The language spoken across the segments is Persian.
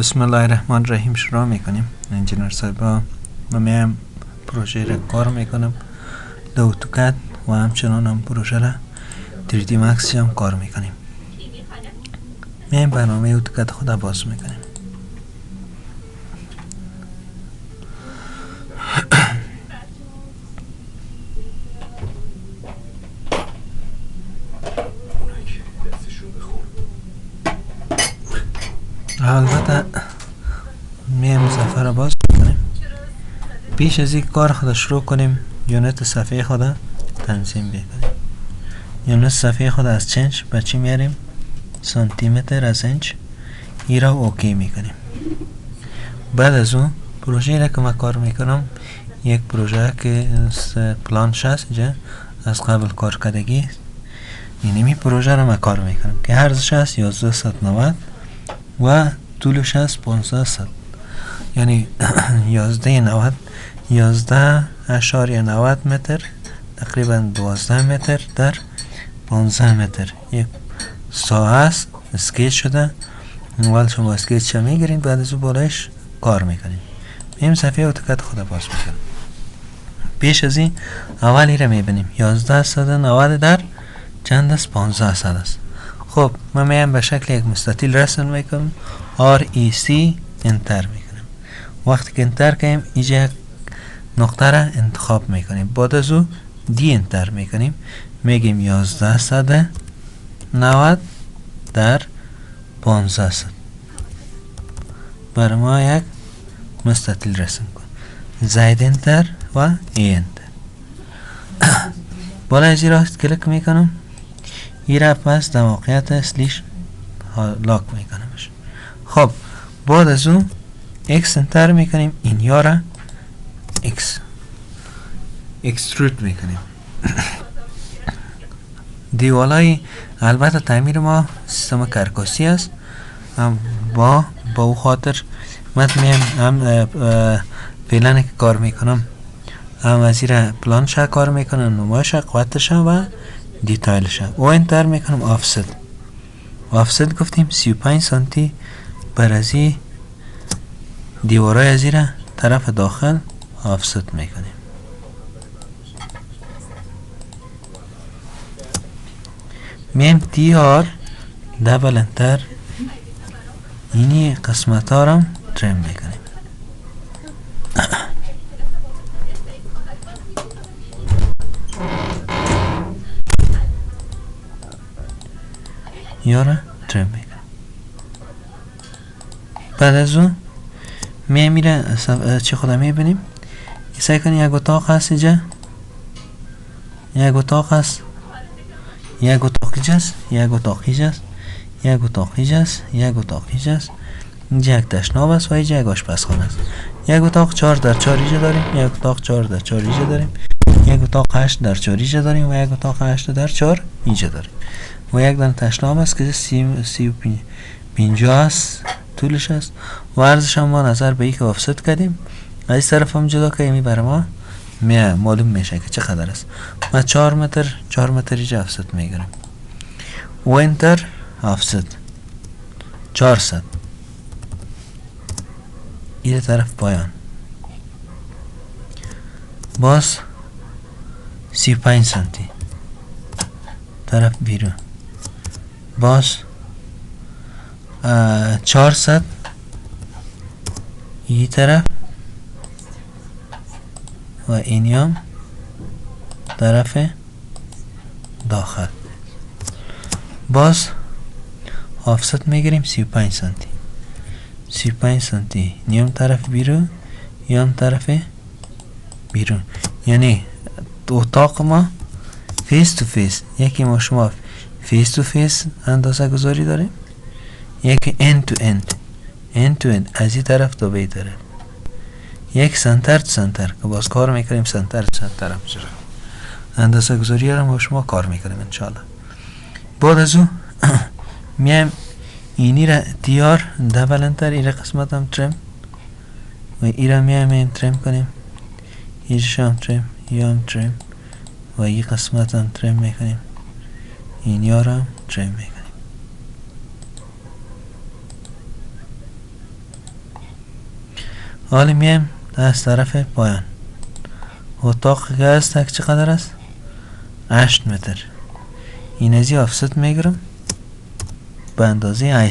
بسم الله الرحمن الرحیم شروع میکنیم. انجینر صاحبا ما میم پروژه را کار میکنم در اتوکد و همچنان هم پروژه را 3D Max هم کار میکنیم. میم برنامه اتوکد خود باز میکنیم. البته میم صفحه را باز کنیم. پیش از این کار خود شروع کنیم یونت صفحه خود تنظیم بکنیم. یونت صفحه خود از چنج به چی میاریم؟ سانتی متر از انچ. ای را اوکی میکنیم. بعد از اون پروژه را که من کار میکنم یک پروژه که پلان 60 از قبل کار کردگی. اینمی پروژه را من کار میکنم که عرضش است 1190 و طولش است 500 یعنی 11.90 متر تقریبا 12 متر در 15 متر یک ساعه است. اسکیچ شده. اول شما اسکیچ میگیرین بعد از او بالایش کار میکنین. این صفحه اتوکد خود باز میکنم. پیش از این اولی را میبینیم 1190 در چند است؟ 1500 است. خب من میام به شکل یک مستطیل رسم میکنم. REC انتر میکنم. وقتی که انتر کنیم اینجا یک نقطه را انتخاب میکنیم. بعد از او دی انتر میکنیم. میگیم 1190 در 1500. برای ما یک مستطیل رسم کن. زید انتر و ای انتر. بالا از این راست کلیک میکنم. این را پس در موقعیت اصلیش لاک میکنمش. خب بعد از اون X انتر میکنیم. این یا را اکسترود میکنیم. دیوالای البته تعمیر ما سیستم کرکاسی است. با او خاطر من میم هم پلان که کار میکنم هم از این پلان شا کار میکنم. نمایش قوتش و دیتایلش او انتر میکنم. آفست گفتیم 35 سانتی بر از این دیوارای از این طرف داخل آفست میکنیم. میم تی آر دبل انتر اینی قسمت ها را ترم میکنیم. یارا ترم میکنم. بعد از اون میره چی خدا میبینیم. سعی کنیم یک اتاق هست اینجا. یک اتاق هست. یک اتاق اینجاست. یک اتاق اینجاست. یک اتاق اینجاست. یک اتاق اینجاست. اینجا یک دشنام است و اینجا یک آشپزخانه است. یک اتاق 4 در 4 اینجا داریم. یک اتاق 4 در 4 اینجا داریم. یک اتاق 8 در 4 اینجا داریم و یک اتاق 8 در 4 اینجا داریم. و یک دانه تشنام است که 50 است طولش است و عرضش هم ما نظر به ای که آفست کردیم از این طرف هم جدا که یمی برای ما معلوم میشه که چقدر است. ما 4 متر اینجا آفست میگیرم و انتر آفست 400 این طرف پایان باز 35 سانتی طرف بیرون باز 400 این طرف و اینیام طرف داخل باز آفست میگیریم 35 سانتی 35 سانتی نیم طرف بیرون یم طرف بیرون. یعنی اتاق ما فیس تو فیس. یکی ما شما فیس تو فیس اندازه گذاری داریم. یکی end to end از این طرف تا به این طرف. یک سنتر تو سنتر که باز کار میکنیم سنتر تو سنتر هم جرا اندازه گذاری هم با شما کار میکنیم انشالله. بعد از اون میایم اینی را تیار دبل انتر این قسمت هم ترم و این را میایم ترم کنیم. اینش هم ترم یا هم ترم و این قسمت هم ترم میکنیم. این یارم ترم میکنیم. حالا میایم از طرف پایان. اتاق که هست تک چقدر است؟ 8 متر. این ازی آفست میگیرم به اندازه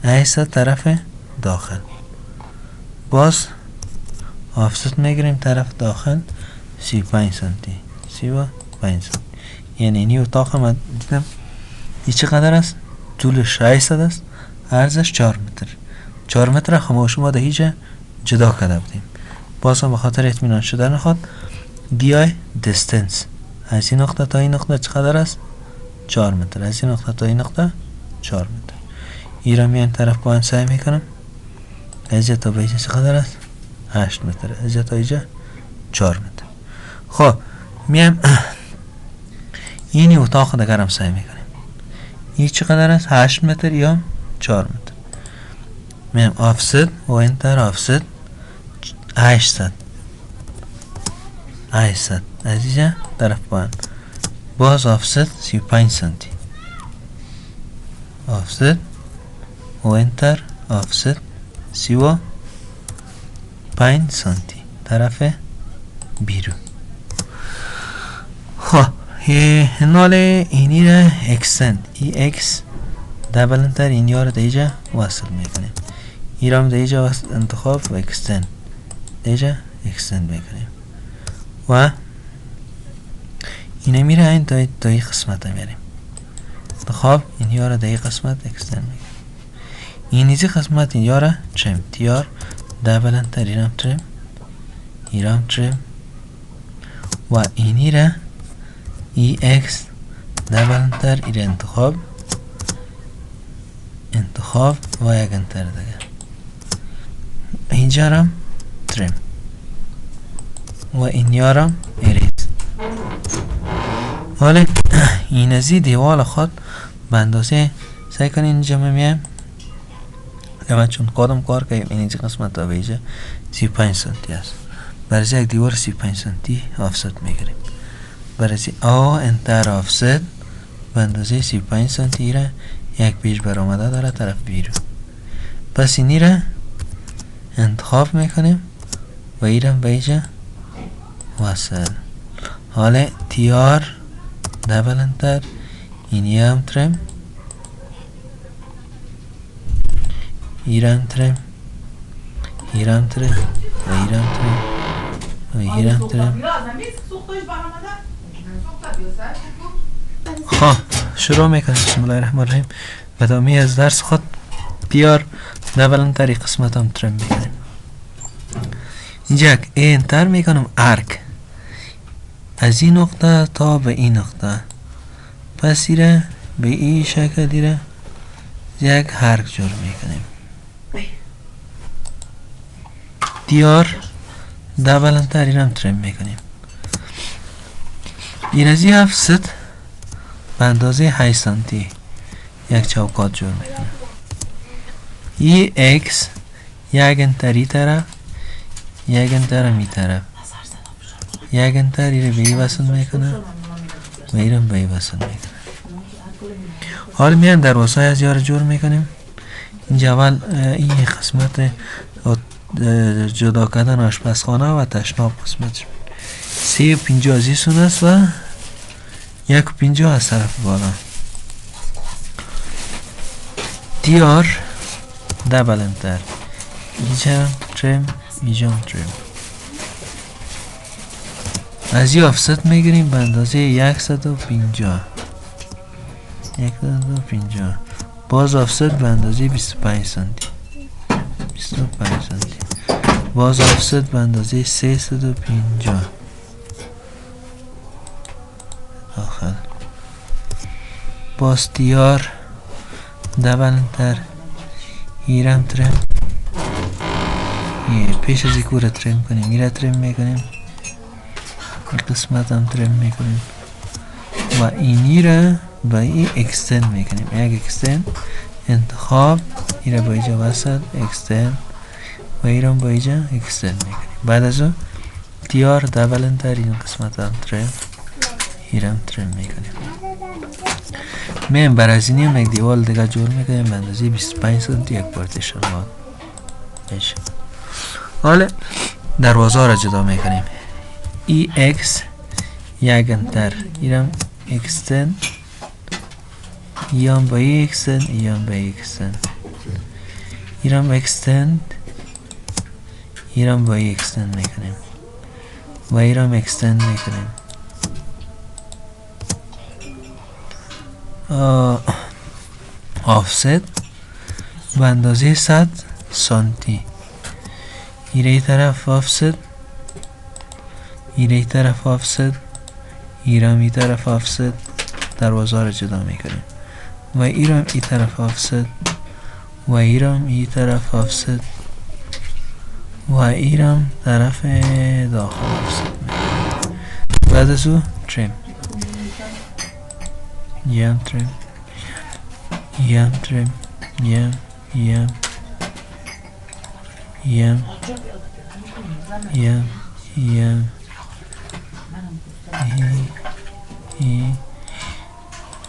800 طرف داخل. باز آفست میگیریم طرف داخل 35 سانتی. 35 سانتی. یعنی این اتاق هم دیدم این چقدر است؟ طولش 800 است، عرضش 4 متر. 4 متر خاموش ما ده هیچه جدا کرده بودیم. باز هم به خاطر اطمینان شدن نخواد بیای دیستنس از این نقطه تا این نقطه چقدر است؟ 4 متر. از این نقطه تا این نقطه 4 متر. این را میان طرف پایین سعی میکنم از تا به اینجا چقدر است؟ 8 متر. از تا اینجا 4 متر. خب میام این اتاق دیگرم سعی میکنیم. این چقدر است؟ 8 متر یا 4 متر. میام آفست و انتر آفست 800 از اینجا طرف پایین. باز آفست 35 سانتی. آفست و انتر آفست 35 سانتی طرف بیرون. خب نال اینی را اکستند ای اکس دبل انتر اینی ها را دیجا وصل میکنیم. این را هم دیجا انتخاب و اکستند دیجا اکستند میکنیم و اینه میره این تا این قسمت هم میریم. خب این ها را در این قسمت اکستند میکنیم. این ایزی قسمت این ها را ترم تیار دبل انتر اینم ترم اینم ترم و اینی را ای اکس دبل انتر این انتخاب و یک انتر دیگه. اینجا را ترم و این یارم اریز. حالا این ازی دیوال خود به اندازه سعی کنین اینجا میمیم من چون قدم کار کنیم اینجا قسمت تا به اینجا 35 سانتی است. برای یک دیوار 35 سانتی آفست میگیریم. برای آ انتر آفست به اندازه 35 سانتی را یک پیش برآمده داره طرف بیرون. پس اینی را انتخاب میکنیم و ایرم به اینجا وصل. حالا تیار دبل انتر اینی هم ترم ایرم ترم ایرم ترم و ایرم ترم و ایرم ترم. خب شروع میکنیم. بسم الله الرحمن الرحیم. بدامی از درس خود تیار دبل انتر قسمت هم ترم میکنیم. اینجا یک انتر میکنم ارک از این نقطه تا به این نقطه. پس ایره به این شکل دیره یک ارک جور میکنیم. دیار دبل انتر اینم ترم میکنیم. این از این افست به اندازه 8 سانتی یک چوکات جور میکنیم. ای اکس یک انتری طرف یک انتر می طرف یک انتر ایره به ای وصل میکنه و ایرم به ای وصل میکنه. حالا میان در واسه از یار جور میکنیم. اینجا اول این قسمت جدا کردن آشپزخانه و تشناب قسمتش 3.50 از این سون است و 1.50 از طرف بالا. دیار دبل انتر اینجا ترم اینجا ترم از این آفست میگیریم به اندازه 150 باز آفست به اندازه 25 سانتی 25 سانتی باز آفست به اندازه 350 داخل. باز دیار دبل انتر ایرم ترم پیش از ایکو را ترم کنیم ایره ترم میکنیم این قسمت هم ترم میکنیم و اینی را با این اکستند میکنیم. یک اکستند انتخاب ایره با اینجا وصل اکستند و ایرم با اینجا اکستند میکنیم. بعد از اون دیار دبل انتر این قسمت هم ترم ایرم ترم میکنیم. میم بر از اینی هم یک دیوال دیگه جور میکنیم به اندازه 25 سانتی یک پارتیشن ها. بشه. حالا دروازه را جدا میکنیم. ای اکس یک انتر ایرم اکستن، ایام با ای اکستن، ایام با ای اکستن، ایرم اکستند، ایرم با ای اکستند میکنیم و ایرم اکستند میکنیم. آفست به اندازه 100 سانتی. ایره طرف آفست، ایره طرف آفست، ایرم ای طرف آفست. دروازه را جدا میکنیم و ایرم ای طرف آفست و ایرم ای طرف آفست و ایرم طرف داخل آفست میکنیم. بعد از او تریم، یم تریم، یم تریم، یم یم یم یم یم ای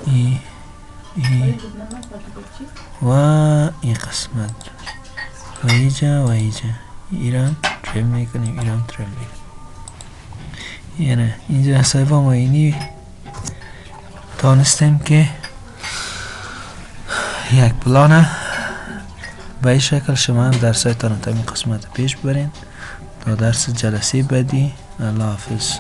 ای ای و این قسمت و ایجا و ایجا ایران تریم میکنیم، ایران تریم میکنیم. یعنی اینجا صاحب ما اینی تانستیم که یک پلان به این شکل شما هم درسایتان تا این قسمت پیش برین. تا درس جلسه بعدی، الله حافظ.